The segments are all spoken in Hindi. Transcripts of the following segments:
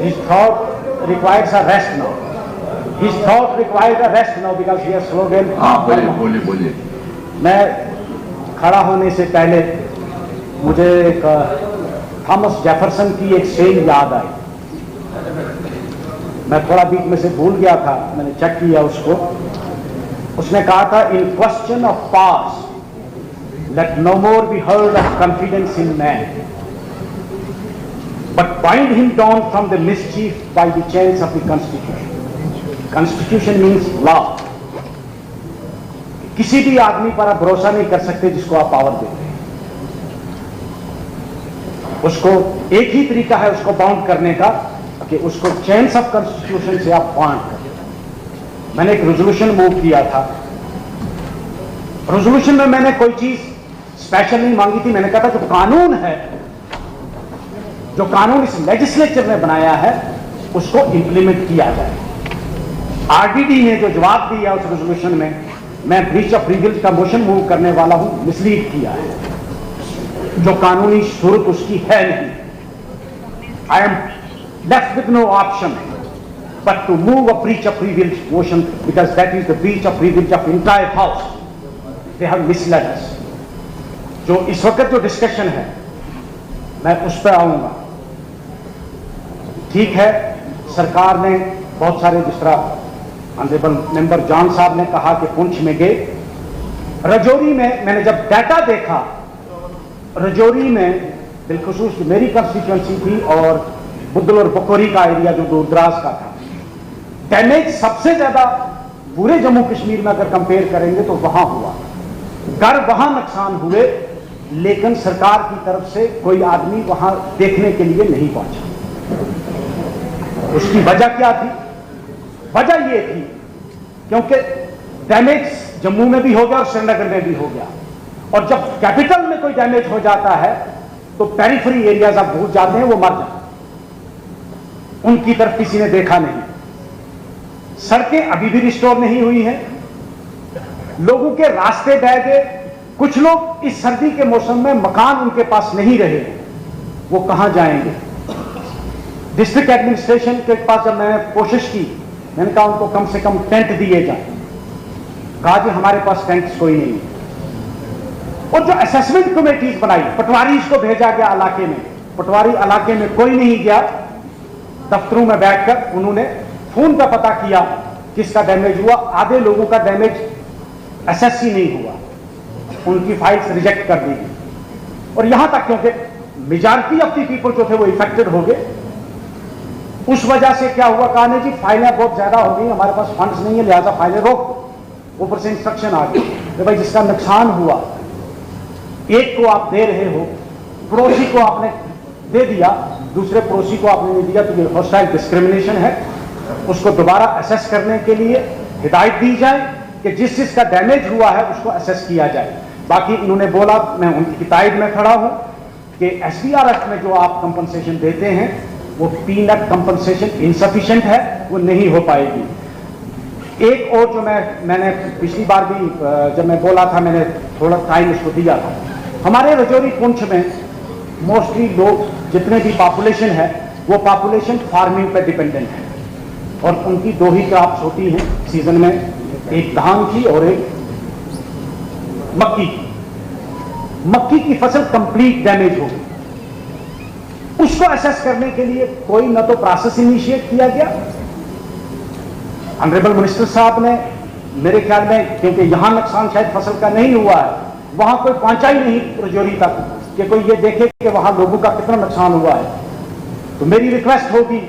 His thought requires a rest now. His thought requires a rest now because he has slogan. हाँ बोलिए। मैं खड़ा होने से पहले मुझे एक थॉमस जेफरसन की एक सेल याद आई। मैं थोड़ा बीच में से भूल गया था, मैंने चेक किया उसको। उसने कहा था, in question of pass let no more be heard of confidence in man but bind him down from the mischief by the chains of the constitution. Constitution means law. किसी भी आदमी पर आप भरोसा नहीं कर सकते जिसको आप पावर देते हैं। उसको एक ही तरीका है उसको बाउंड करने का कि उसको चेन्स ऑफ कॉन्स्टिट्यूशन से आप बाउंड करें। मैंने एक रेजोल्यूशन मूव किया था। रेजोल्यूशन में मैंने कोई चीज स्पेशल नहीं मांगी थी। मैंने कहा था जो कानून है, जो कानून इस लेजिस्लेचर ने बनाया है उसको इंप्लीमेंट किया जाए। आरडीडी ने जो जवाब दिया उस रेजोल्यूशन में, मैं ब्रीच ऑफ प्रिविलेज का मोशन मूव करने वाला हूं, मिसलीड किया है। जो कानूनी सूरत उसकी है नहीं। I am left with no option but to move a breach of privilege motion because that is the breach of privilege of entire house. They have misled us. जो इस वक्त जो डिस्कशन है मैं उस पर आऊंगा। ठीक है, सरकार ने बहुत सारे, जिस तरह ऑनरेबल मेंबर जॉन साहब ने कहा कि पुंछ में गए, रजौरी में मैंने जब डाटा देखा, रजौरी में बिलखुसूस मेरी कंस्टिट्यूएंसी थी और बुद्धल और बकोरी का एरिया जो दूरदराज का था, डैमेज सबसे ज्यादा पूरे जम्मू कश्मीर में अगर कंपेयर करेंगे तो वहां हुआ। घर वहां नुकसान हुए लेकिन सरकार की तरफ से कोई आदमी वहां देखने के लिए नहीं पहुंचा। उसकी वजह क्या थी? वजह यह थी क्योंकि डैमेज जम्मू में भी हो गया और श्रीनगर में भी हो गया, और जब कैपिटल में कोई डैमेज हो जाता है तो पेरिफेरी एरियाज आप भूल जाते हैं, वो मर जाते हैं। उनकी तरफ किसी ने देखा नहीं। सड़कें अभी भी रिस्टोर नहीं हुई हैं, लोगों के रास्ते बह गए। कुछ लोग इस सर्दी के मौसम में मकान उनके पास नहीं रहे, वो कहां जाएंगे? डिस्ट्रिक्ट एडमिनिस्ट्रेशन के पास जब मैंने कोशिश की, मैंने कहा उनको कम से कम टेंट दिए जाए। कहा कि हमारे पास टेंट्स कोई नहीं है। और जो असेसमेंट कमेटीज बनाई, पटवारी को भेजा गया इलाके में, पटवारी इलाके में कोई नहीं गया। दफ्तरों में बैठकर उन्होंने फोन पर पता किया किसका डैमेज हुआ। आधे लोगों का डैमेज असेस ही नहीं हुआ, उनकी फाइल्स रिजेक्ट कर दी गई। और यहां तक क्योंकि मेजॉरिटी ऑफ दी पीपल जो थे वो इफेक्टेड हो गए। उस वजह से क्या हुआ, कहा नहीं जी फाइलें बहुत ज्यादा हो गई, हमारे पास फंड्स नहीं है, लिहाजा फाइलें रोक। ऊपर से इंस्ट्रक्शन आ गई कि भाई जिसका नुकसान हुआ, एक को आप दे रहे हो, पड़ोसी को आपने दे दिया, दूसरे पड़ोसी को आपने नहीं दिया, तो ये हॉस्टाइल डिस्क्रिमिनेशन है। उसको दोबारा असेस करने के लिए हिदायत दी जाए कि जिस जिसका डैमेज हुआ है उसको असेस किया जाए। बाकी उन्होंने बोला, मैं उनकी तायद में खड़ा हूं कि एसडीआरएफ में जो आप कंपनसेशन देते हैं वो पीनट कंपनसेशन इनसफिशिएंट है, वो नहीं हो पाएगी। एक और जो मैंने पिछली बार भी जब मैं बोला था, मैंने थोड़ा टाइम उसको दिया था। हमारे रजौरी पुंछ में मोस्टली लोग, जितने भी पॉपुलेशन है, वो पॉपुलेशन फार्मिंग पर डिपेंडेंट है और उनकी दो ही क्रॉप्स होती हैं सीजन में, एक धान की और एक मक्की की। मक्की की फसल कंप्लीट डैमेज हो गई। उसको असेस करने के लिए कोई न तो प्रोसेस इनिशिएट किया गया। ऑनरेबल मिनिस्टर साहब ने मेरे ख्याल में, क्योंकि यहां नुकसान शायद फसल का नहीं हुआ है, वहां कोई पहुंचा ही नहीं रजौरी तक कि कोई ये देखे कि वहां लोगों का कितना नुकसान हुआ है। तो मेरी रिक्वेस्ट होगी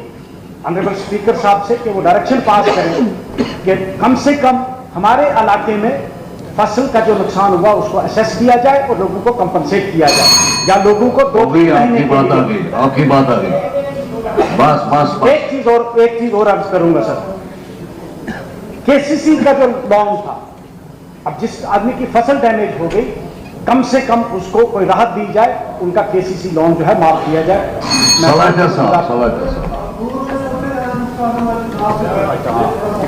ऑनरेबल स्पीकर साहब से कि वो डायरेक्शन पास करें कि कम से कम हमारे इलाके में फसल का जो नुकसान हुआ उसको असेस किया जाए और लोगों को कंपनसेट किया जाए, या लोगों को 2 महीने आपकी बात आ गई। बस एक चीज और अर्ज करूंगा सर। केसीसी का जो लॉन्ग था, अब जिस आदमी की फसल डैमेज हो गई, कम से कम उसको कोई राहत दी जाए, उनका केसीसी लोन जो है माफ किया जाए। सवाल